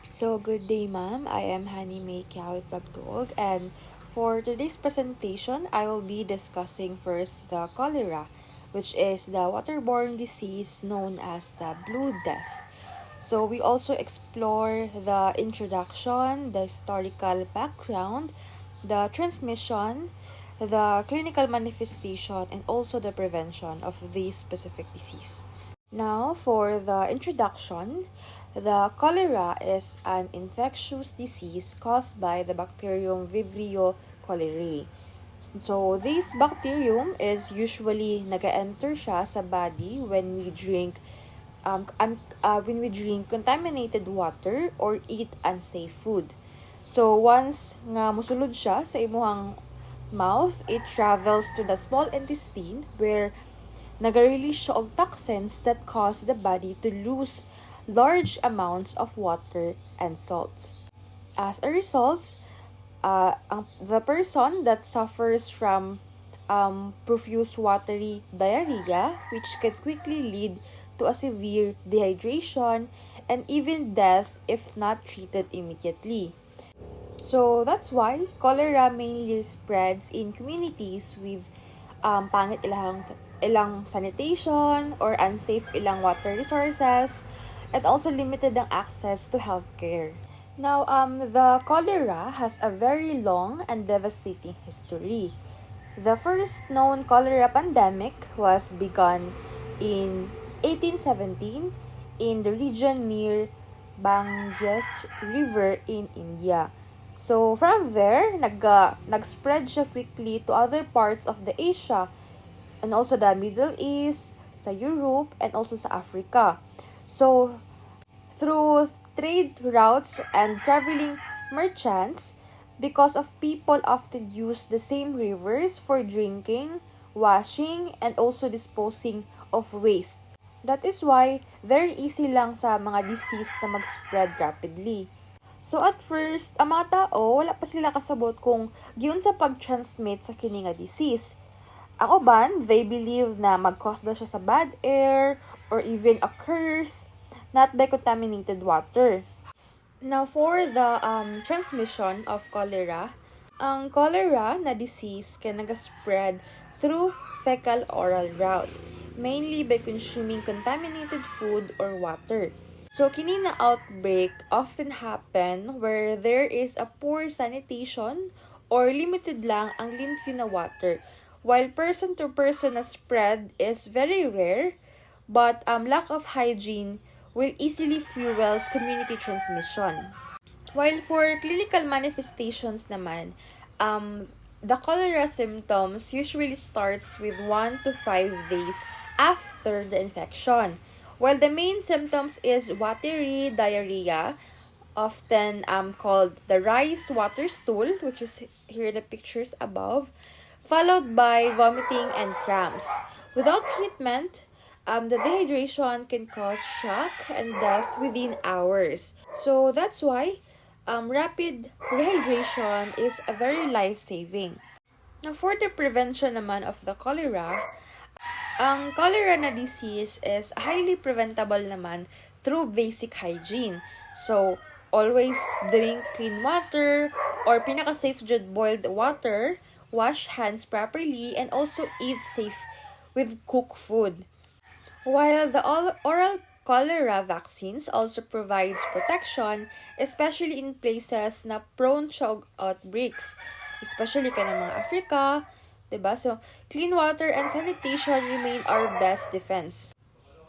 So, good day, ma'am. I am Hani May Kiawit Babtuog, and for today's presentation, I will be discussing first the cholera, which is the waterborne disease known as the Blue Death. So, we also explore the introduction, the historical background, the transmission, the clinical manifestation, and also the prevention of this specific disease. Now, for the introduction, the cholera is an infectious disease caused by the bacterium Vibrio cholerae. So, this bacterium is usually nag-enter siya sa body when we drink contaminated water or eat unsafe food. So, once nga musulod siya sa imuhang mouth, it travels to the small intestine where nag-release siya og toxins that cause the body to lose large amounts of water and salt. As a result, the person that suffers from profuse watery diarrhea, which can quickly lead to a severe dehydration and even death if not treated immediately. So that's why cholera mainly spreads in communities with pangit ilang sanitation or unsafe ilang water resources and also limited ang access to healthcare. Now, the cholera has a very long and devastating history. The first known cholera pandemic was begun in 1817 in the region near Ganges River in India. So from there, nag-spread siya quickly to other parts of the Asia and also the Middle East, sa Europe, and also sa Africa. So through trade routes and traveling merchants, because of people often use the same rivers for drinking, washing, and also disposing of waste. That is why very easy lang sa mga disease na mag-spread rapidly. So at first, ang mga tao, wala pa sila kasabot kung giyon sa pag-transmit sa kini nga disease. Ang uban, they believe na mag-cause daw siya sa bad air or even a curse, not by contaminated water. Now, for the transmission of cholera, ang cholera na disease can nag-spread through fecal-oral route, mainly by consuming contaminated food or water. So, kini na outbreak often happen where there is a poor sanitation or limited lang ang limpyo na water, while person-to-person na spread is very rare, but lack of hygiene will easily fuels community transmission. While for clinical manifestations naman, the cholera symptoms usually starts with 1 to 5 days after the infection. While the main symptoms is watery diarrhea, often called the rice water stool, which is here the pictures above, followed by vomiting and cramps. Without treatment, the dehydration can cause shock and death within hours. So that's why rapid rehydration is a very life-saving. Now, for the prevention naman of the cholera, ang cholera na disease is highly preventable naman through basic hygiene. So, always drink clean water or pinaka-safe jud boiled water, wash hands properly, and also eat safe with cooked food. While the oral cholera vaccines also provides protection, especially in places na prone siya og outbreaks, especially ka ng mga Africa, diba? So, clean water and sanitation remain our best defense.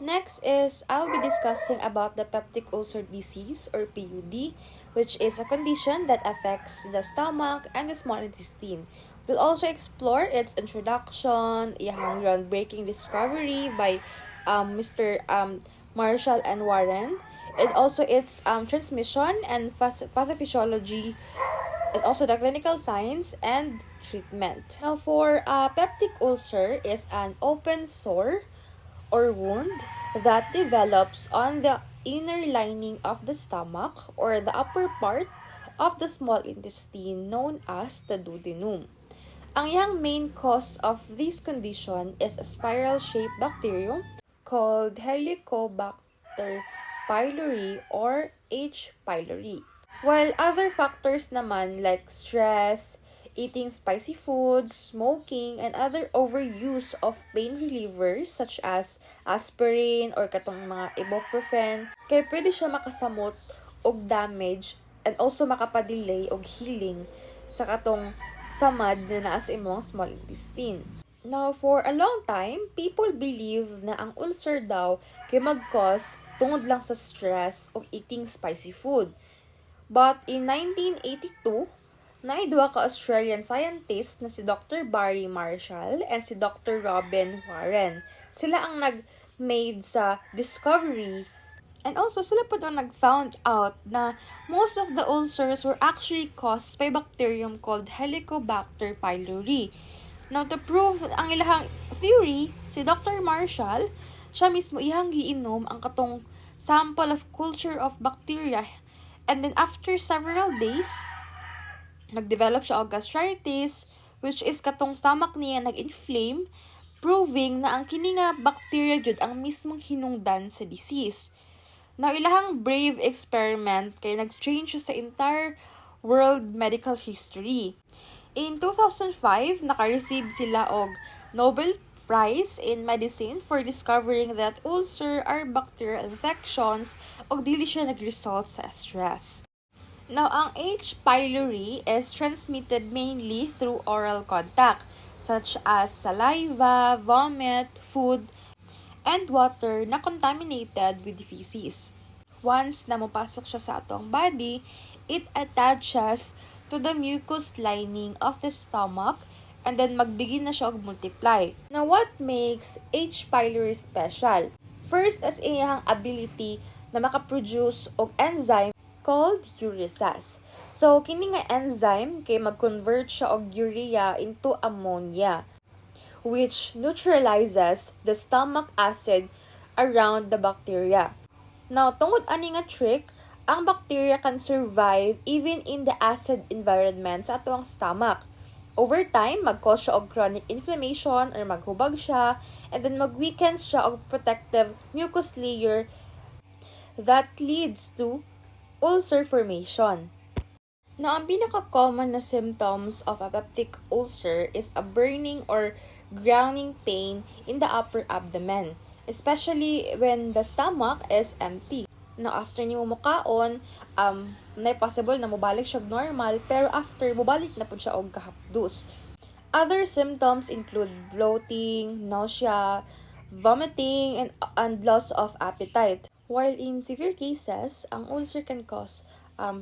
Next is, I'll be discussing about the peptic ulcer disease or PUD, which is a condition that affects the stomach and the small intestine. We'll also explore its introduction, iyang groundbreaking discovery by Mr. Marshall and Warren, and also its transmission and pathophysiology, and also the clinical signs and treatment. Now, for peptic ulcer is an open sore or wound that develops on the inner lining of the stomach or the upper part of the small intestine known as the duodenum. Ang iyang main cause of this condition is a spiral-shaped bacterium called Helicobacter pylori or H. pylori. While other factors naman like stress, eating spicy foods, smoking, and other overuse of pain relievers such as aspirin or katong mga ibuprofen, kaya pwede siya makasamot og damage and also makapadelay og healing sa katong samad na naa sa imong small intestine. Now, for a long time, people believe na ang ulcer daw kay mag-cause tungod lang sa stress o eating spicy food. But in 1982, naidwa ka Australian scientist na si Dr. Barry Marshall and si Dr. Robin Warren. Sila ang nag-made sa discovery and also sila po daw nag-found out na most of the ulcers were actually caused by bacterium called Helicobacter pylori. Now, to prove ang ilahang theory, si Dr. Marshall, siya mismo ihang giinom ang katong sample of culture of bacteria. And then after several days, nag-develop siya og gastritis, which is katong stomach niya nag-inflame, proving na ang kini nga bacteria jud ang mismong hinungdan sa disease. Now, ilahang brave experiment kay nag-change siya sa entire world medical history. In 2005, naka-receive sila og Nobel Prize in Medicine for discovering that ulcer are bacterial infections o dili siya nag-result sa stress. Now, ang H. pylori is transmitted mainly through oral contact, such as saliva, vomit, food, and water na contaminated with feces. Once na mapasok siya sa atong body, it attaches to the mucous lining of the stomach and then magbigin na siya og multiply. Now, what makes H. pylori special? First, as iyang ability na makaproduce og enzyme called urease. So, kini nga enzyme kay mag-convert siya og urea into ammonia, which neutralizes the stomach acid around the bacteria. Now, tungod ani nga trick, ang bacteria can survive even in the acid environment sa atong stomach. Over time, mag-cause siya og chronic inflammation or maghubag siya, and then mag-weaken siya og protective mucus layer that leads to ulcer formation. Now, ang pinaka-common na symptoms of a peptic ulcer is a burning or grounding pain in the upper abdomen, especially when the stomach is empty. Now, after niyo mukaon, na possible na mubalik siya normal, pero after, mubalik na po siya og kahapdos. Other symptoms include bloating, nausea, vomiting, and loss of appetite. While in severe cases, ang ulcer can cause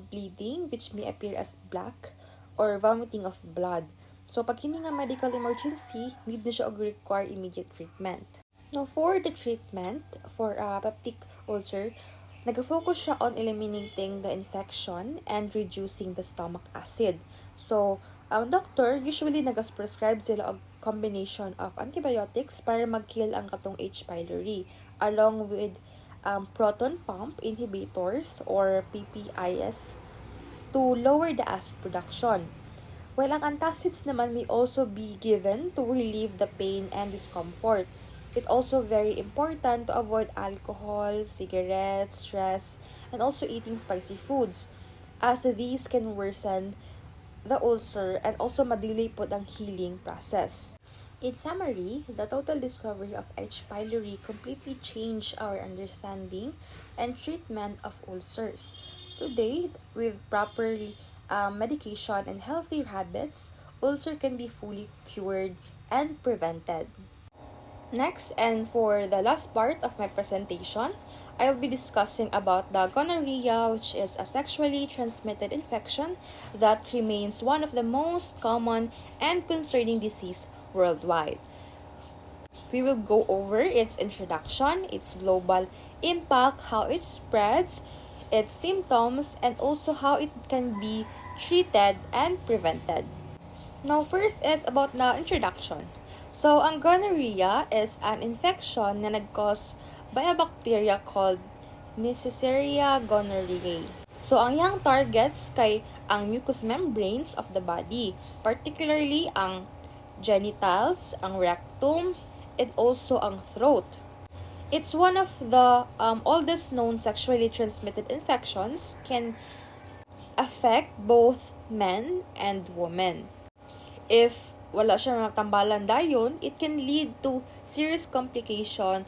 bleeding, which may appear as black, or vomiting of blood. So, pag hindi nga medical emergency, need na siya og require immediate treatment. Now, for the treatment for peptic ulcer, nag-focus siya on eliminating the infection and reducing the stomach acid. So, ang doctor, usually nag-prescribe sila og combination of antibiotics para mag-kill ang katong H. pylori, along with proton pump inhibitors or PPIs to lower the acid production. While ang antacids naman may also be given to relieve the pain and discomfort. It's also very important to avoid alcohol, cigarettes, stress, and also eating spicy foods, as these can worsen the ulcer and also madelay po ang healing process. In summary, the total discovery of H. pylori completely changed our understanding and treatment of ulcers. Today, with proper medication and healthy habits, ulcer can be fully cured and prevented. Next, and for the last part of my presentation, I'll be discussing about the gonorrhea, which is a sexually transmitted infection that remains one of the most common and concerning disease worldwide. We will go over its introduction, its global impact, how it spreads, its symptoms, and also how it can be treated and prevented. Now, first is about the introduction. So, ang gonorrhea is an infection na nag-cause by a bacteria called Neisseria gonorrhoeae. So, ang iyang targets kay ang mucous membranes of the body, particularly ang genitals, ang rectum, and also ang throat. It's one of the oldest known sexually transmitted infections, can affect both men and women. If wala siya matambalan dayon, it can lead to serious complication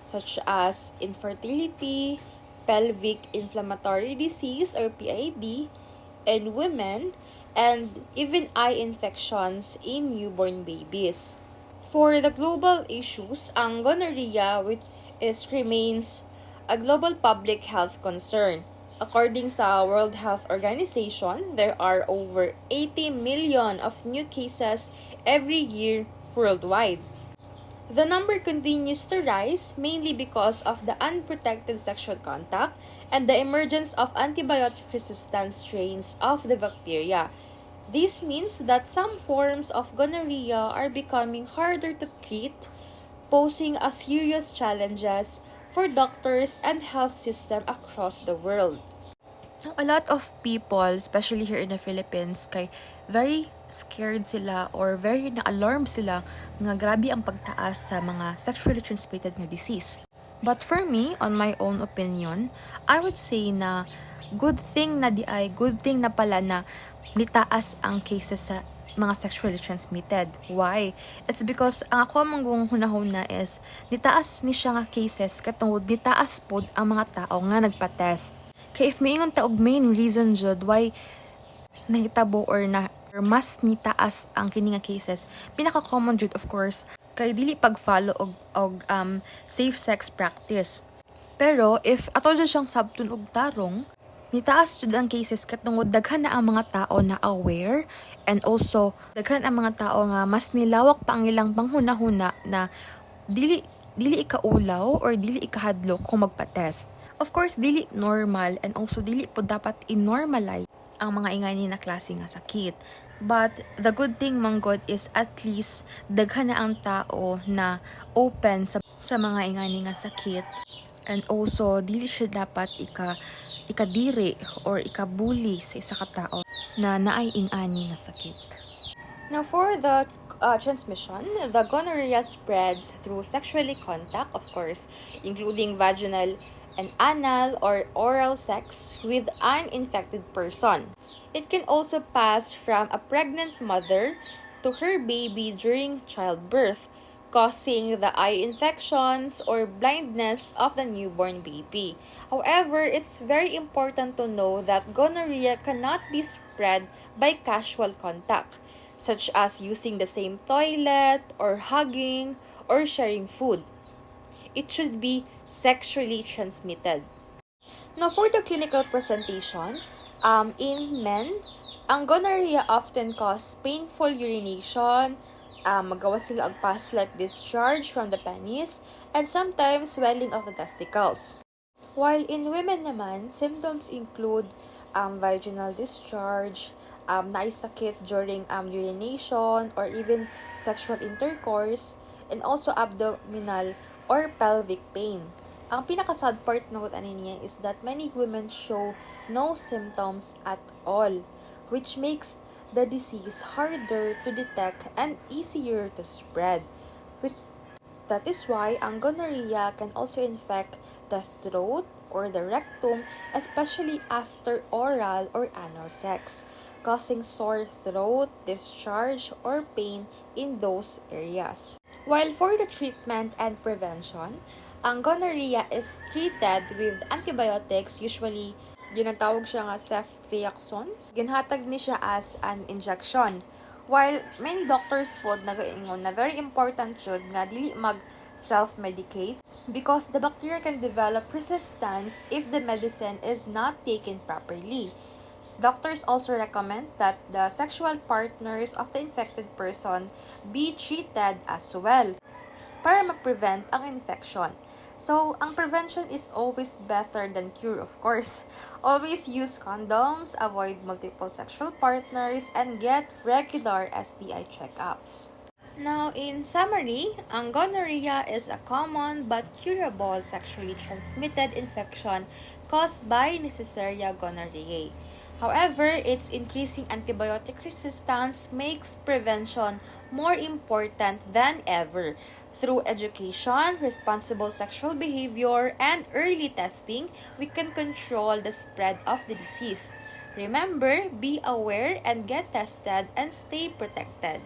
such as infertility, pelvic inflammatory disease or PID in women, and even eye infections in newborn babies. For the global issues, ang gonorrhea, which remains a global public health concern. According sa World Health Organization, there are over 80 million of new cases every year worldwide. The number continues to rise mainly because of the unprotected sexual contact and the emergence of antibiotic-resistant strains of the bacteria. This means that some forms of gonorrhea are becoming harder to treat, posing a serious challenges for doctors and health system across the world. A lot of people, especially here in the Philippines, kay very scared sila or very na-alarm sila nga grabe ang pagtaas sa mga sexually transmitted nga disease. But for me, on my own opinion, I would say na good thing na pala na nitaas ang cases sa mga sexually transmitted. Why? It's because ang ako manggong hunahuna is nitaas ni siya nga cases katungod nitaas pod ang mga tao nga nagpa-test. Kaya if may taog main reason jud why nahitabo or mas nitaas ang kini nga cases, pinaka-common jud of course kay dili pag-follow og safe sex practice. Pero if ato jud siyang sabton og tarong, nitaas jud ang cases katungod daghan na ang mga tao na aware, and also daghan ang mga tao nga mas nilawak pa ang ilang panghunahuna na dili ikaulaw or dili ikahadlok kung magpa-test. Of course, dili normal and also dili po dapat i-normalize ang mga ingani na klase nga sakit. But the good thing manggod is at least daghan na ang tao na open sa mga ingani nga sakit, and also dili siya dapat ikadiri or ikabuli sa isa ka tao na naay ingani nga sakit. Now for the transmission, the gonorrhea spreads through sexually contact, of course, including vaginal and anal or oral sex with an infected person. It can also pass from a pregnant mother to her baby during childbirth, causing the eye infections or blindness of the newborn baby. However, it's very important to know that gonorrhea cannot be spread by casual contact, such as using the same toilet or hugging or sharing food. It should be sexually transmitted. Now, for the clinical presentation, in men, ang gonorrhea often cause painful urination, magawa sila og pus-like discharge from the penis, and sometimes swelling of the testicles. While in women naman, symptoms include vaginal discharge, naisakit during urination or even sexual intercourse, and also abdominal or pelvic pain. Ang pinaka-sad part ng niya is that many women show no symptoms at all, which makes the disease harder to detect and easier to spread. That is why ang gonorrhea can also infect the throat or the rectum, especially after oral or anal sex, causing sore throat, discharge, or pain in those areas. While for the treatment and prevention, ang gonorrhea is treated with antibiotics, usually ginatawag siya nga ceftriaxone. Ginhatag ni siya as an injection. While many doctors po nagaingon na very important jud nga dili mag self-medicate because the bacteria can develop resistance if the medicine is not taken properly. Doctors also recommend that the sexual partners of the infected person be treated as well para ma-prevent ang infection. So, ang prevention is always better than cure, of course. Always use condoms, avoid multiple sexual partners, and get regular STI checkups. Now, in summary, ang gonorrhea is a common but curable sexually transmitted infection caused by Neisseria gonorrhoeae. However, its increasing antibiotic resistance makes prevention more important than ever. Through education, responsible sexual behavior, and early testing, we can control the spread of the disease. Remember, be aware and get tested and stay protected.